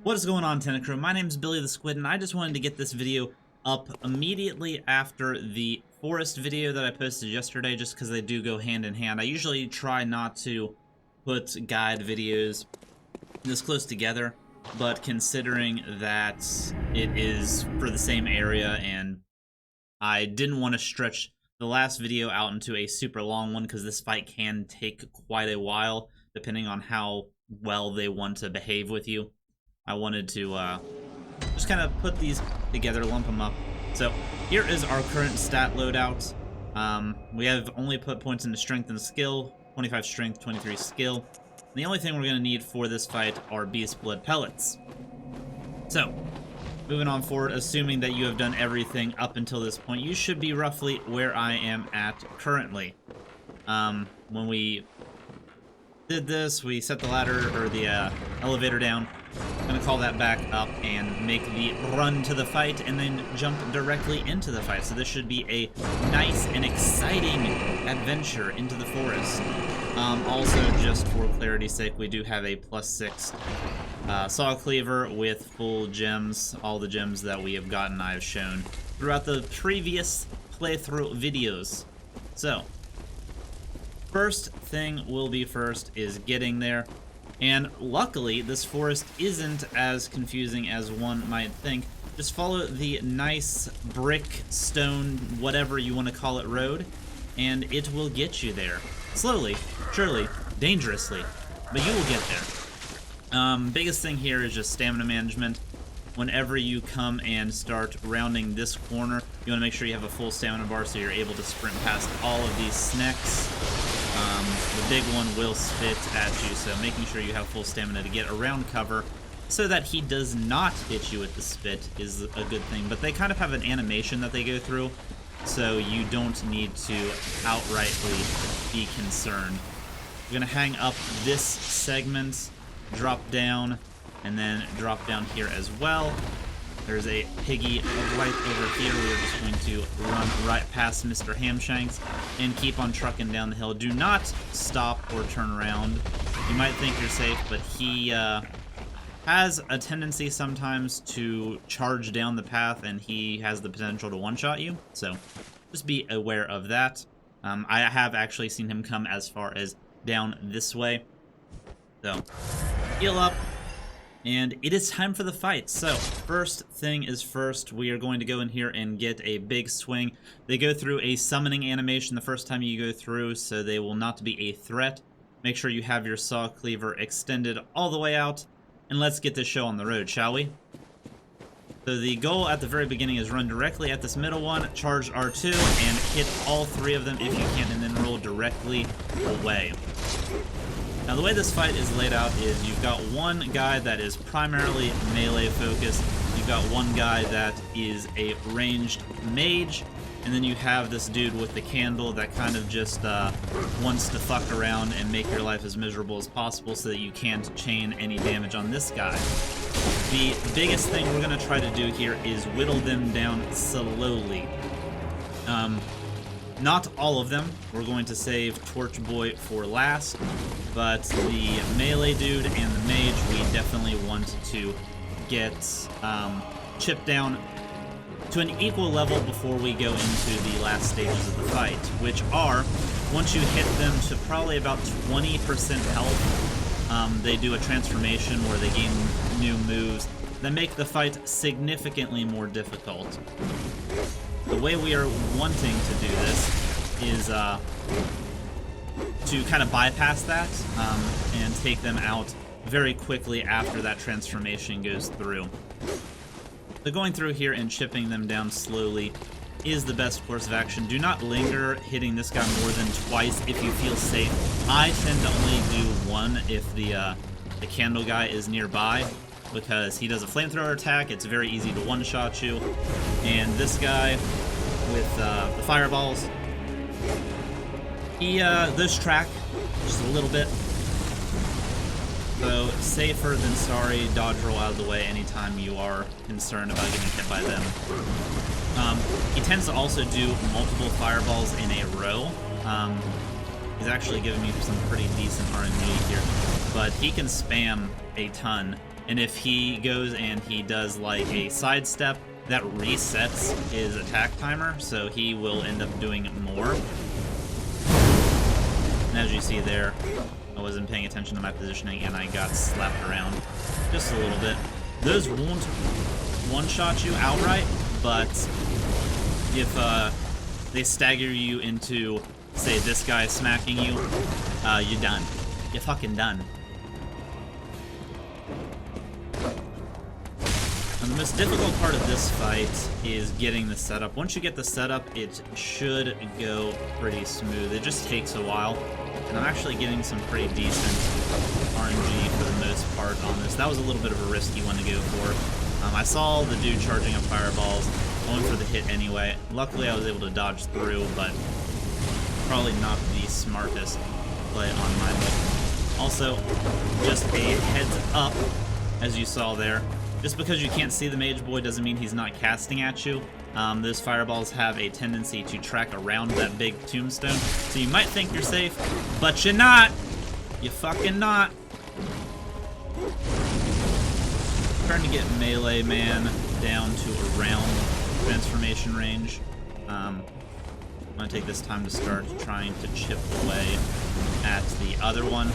What is going on, Tenant Crew? My name is Billy the Squid, and I just wanted to get this video up immediately after the forest video that I posted yesterday, just because they do go hand in hand. I usually try not to put guide videos this close together, but considering that it is for the same area, and I didn't want to stretch the last video out into a super long one, because this fight can take quite a while, depending on how well they want to behave with you. I wanted to just kind of put these together, lump them up. So here is our current stat loadout. We have only put points into strength and skill, 25 strength, 23 skill. And the only thing we're going to need for this fight are beast blood pellets. So, moving on forward, assuming that you have done everything up until this point, you should be roughly where I am at currently. When we did this, we set the ladder, or the elevator down. I'm going to call that back up and make the run to the fight, and then jump directly into the fight. So this should be a nice and exciting adventure into the forest. Also, just for clarity's sake, we do have a +6 saw cleaver with full gems. All the gems that we have gotten, I have shown throughout the previous playthrough videos. So, first thing will be first is getting there. And luckily, this forest isn't as confusing as one might think. Just follow the nice brick, stone, whatever you want to call it, road, and it will get you there. Slowly, surely, dangerously, but you will get there. Biggest thing here is just stamina management. Whenever you come and start rounding this corner, you want to make sure you have a full stamina bar so you're able to sprint past all of these snacks. The big one will spit at you, so making sure you have full stamina to get around cover so that he does not hit you with the spit is a good thing. But they kind of have an animation that they go through, so you don't need to outrightly be concerned. We're going to hang up this segment, drop down, and then drop down here as well. There's a piggy right over here. We're just going to run right past Mr. Hamshanks and keep on trucking down the hill. Do not stop or turn around. You might think you're safe, but he has a tendency sometimes to charge down the path, and he has the potential to one-shot you. So just be aware of that. I have actually seen him come as far as down this way. So heal up. And it is time for the fight. So, first thing is first, we are going to go in here and get a big swing. They go through a summoning animation the first time you go through, so they will not be a threat. Make sure you have your saw cleaver extended all the way out, and let's get this show on the road, shall we? So the goal at the very beginning is run directly at this middle one, charge R2, and hit all three of them if you can, and then roll directly away. Now, the way this fight is laid out is you've got one guy that is primarily melee focused, you've got one guy that is a ranged mage, and then you have this dude with the candle that kind of just wants to fuck around and make your life as miserable as possible so that you can't chain any damage on this guy. The biggest thing we're going to try to do here is whittle them down slowly. Not all of them. We're going to save Torch Boy for last, but the melee dude and the mage we definitely want to get chipped down to an equal level before we go into the last stages of the fight, which are, once you hit them to probably about 20% health, they do a transformation where they gain new moves that make the fight significantly more difficult. The way we are wanting to do this is to kind of bypass that and take them out very quickly after that transformation goes through. So going through here and chipping them down slowly is the best course of action. Do not linger hitting this guy more than twice if you feel safe. I tend to only do one if the candle guy is nearby, because he does a flamethrower attack. It's very easy to one-shot you. And this guy with the fireballs, those track just a little bit. So, safer than sorry, dodge roll out of the way anytime you are concerned about getting hit by them. He tends to also do multiple fireballs in a row. He's actually giving me some pretty decent RNG here. But he can spam a ton And if he goes and he does like a sidestep, that resets his attack timer, so he will end up doing more. And as you see there, I wasn't paying attention to my positioning and I got slapped around just a little bit. Those won't one-shot you outright, but if they stagger you into, say, this guy smacking you, you're done. You're fucking done. And the most difficult part of this fight is getting the setup. Once you get the setup, it should go pretty smooth. It just takes a while, and I'm actually getting some pretty decent RNG for the most part on this. That was a little bit of a risky one to go for. I saw the dude charging up fireballs, going for the hit anyway. Luckily, I was able to dodge through, but probably not the smartest play on my part. Also, just a heads up, as you saw there, just because you can't see the mage boy doesn't mean he's not casting at you. Those fireballs have a tendency to track around that big tombstone, so you might think you're safe, but you're not. You're fucking not. Trying to get Melee Man down to around transformation range. I'm going to take this time to start trying to chip away at the other one.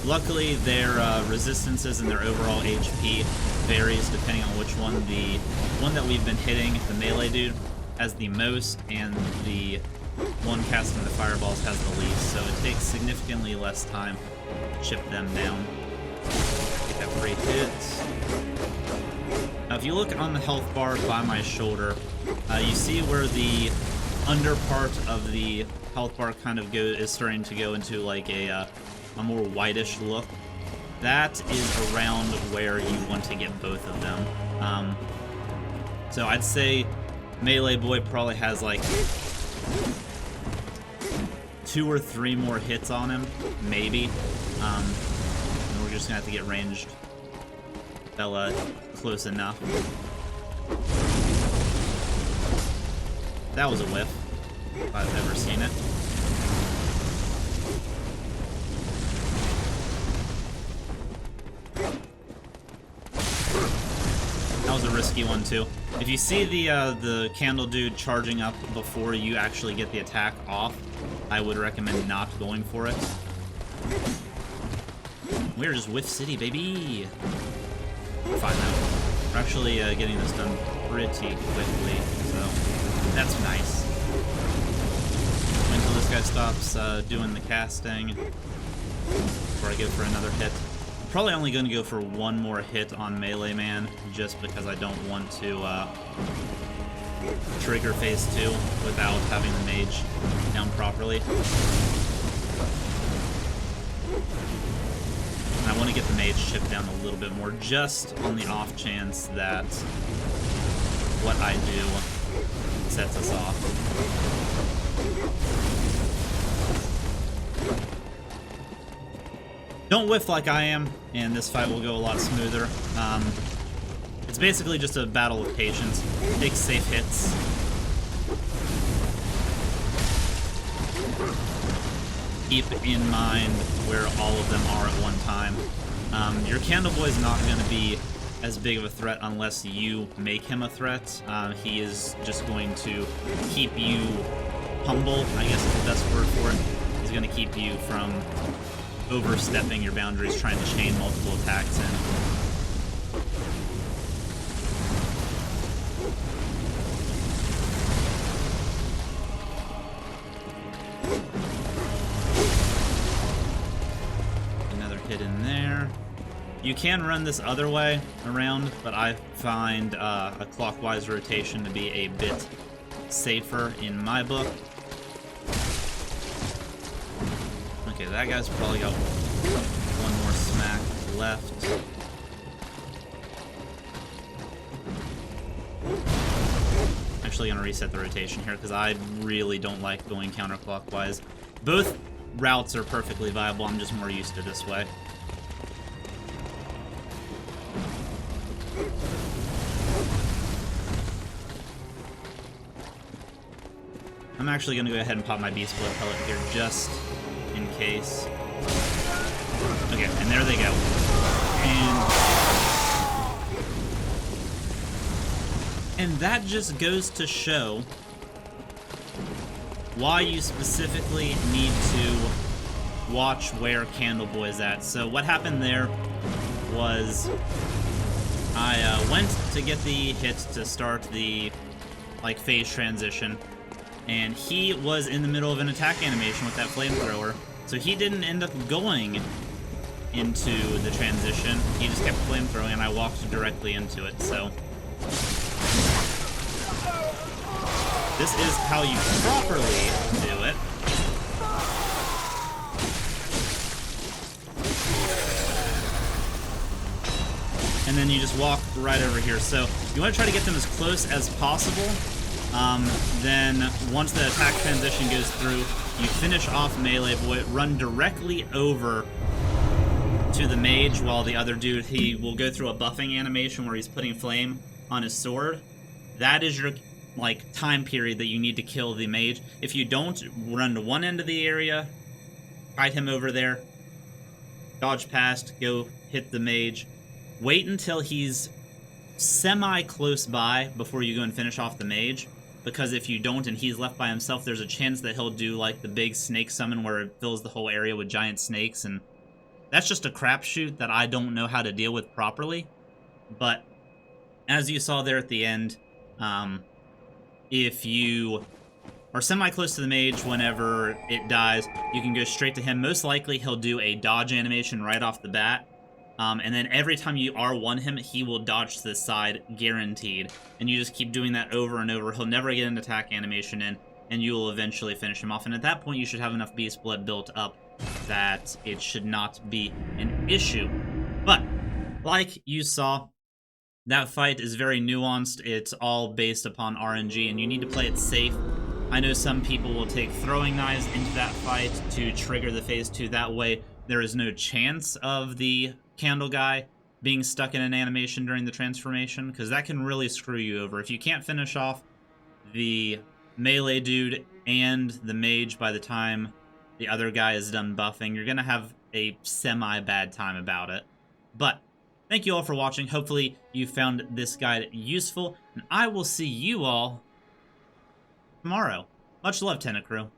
Luckily, their resistances and their overall HP varies depending on which one. The one that we've been hitting, the melee dude, has the most, and the one casting the fireballs has the least, so it takes significantly less time to chip them down. Get that great hit. Now, if you look on the health bar by my shoulder, you see where the under part of the health bar kind of is starting to go into like a more whitish look. That is around where you want to get both of them. So I'd say Melee Boy probably has like 2 or 3 more hits on him, maybe. And we're just gonna have to get ranged Bella close enough. That was a whiff, if I've ever seen it. That was a risky one too. If you see the candle dude charging up before you actually get the attack off, I would recommend not going for it. We're just Whiff City, baby. We're fine though. We're actually getting this done pretty quickly, so that's nice. Wait until this guy stops doing the casting before I go for another hit. I'm probably only going to go for one more hit on Melee Man, just because I don't want to trigger phase 2 without having the mage down properly. And I want to get the mage chipped down a little bit more, just on the off chance that what I do sets us off. Don't whiff like I am, and this fight will go a lot smoother. It's basically just a battle of patience. Take safe hits. Keep in mind where all of them are at one time. Your Candle Boy is not going to be as big of a threat unless you make him a threat. He is just going to keep you humble, I guess is the best word for it. He's going to keep you from overstepping your boundaries, trying to chain multiple attacks in. Another hit in there. You can run this other way around, but I find a clockwise rotation to be a bit safer in my book. Okay, that guy's probably got one more smack left. Actually gonna reset the rotation here because I really don't like going counterclockwise. Both routes are perfectly viable, I'm just more used to this way. I'm actually gonna go ahead and pop my Beast Blood pellet here just in case. Okay, and there they go. And And that just goes to show why you specifically need to watch where Candleboy is at. So what happened there was I went to get the hit to start the phase transition, and he was in the middle of an attack animation with that flamethrower, so he didn't end up going into the transition. He just kept flamethrowing, and I walked directly into it. So this is how you properly do it. And then you just walk right over here. So you want to try to get them as close as possible. Then once the attack transition goes through, you finish off Melee Boy, run directly over to the mage, while the other dude, he will go through a buffing animation where he's putting flame on his sword. That is your time period that you need to kill the mage. If you don't, run to one end of the area, fight him over there, dodge past, go hit the mage, wait until he's semi-close by before you go and finish off the mage, because if you don't and he's left by himself, there's a chance that he'll do the big snake summon where it fills the whole area with giant snakes, and that's just a crapshoot that I don't know how to deal with properly. But as you saw there at the end, if you are semi-close to the mage whenever it dies, you can go straight to him. Most likely he'll do a dodge animation right off the bat. And then every time you R1 him, he will dodge to the side, guaranteed. And you just keep doing that over and over. He'll never get an attack animation in, and you will eventually finish him off. And at that point, you should have enough Beast Blood built up that it should not be an issue. But, like you saw, that fight is very nuanced. It's all based upon RNG, and you need to play it safe. I know some people will take throwing knives into that fight to trigger the phase 2. That way, there is no chance of the candle guy being stuck in an animation during the transformation, because that can really screw you over. If you can't finish off the melee dude and the mage by the time the other guy is done buffing, you're going to have a semi-bad time about it. But thank you all for watching. Hopefully you found this guide useful, and I will see you all tomorrow. Much love, Tenant Crew.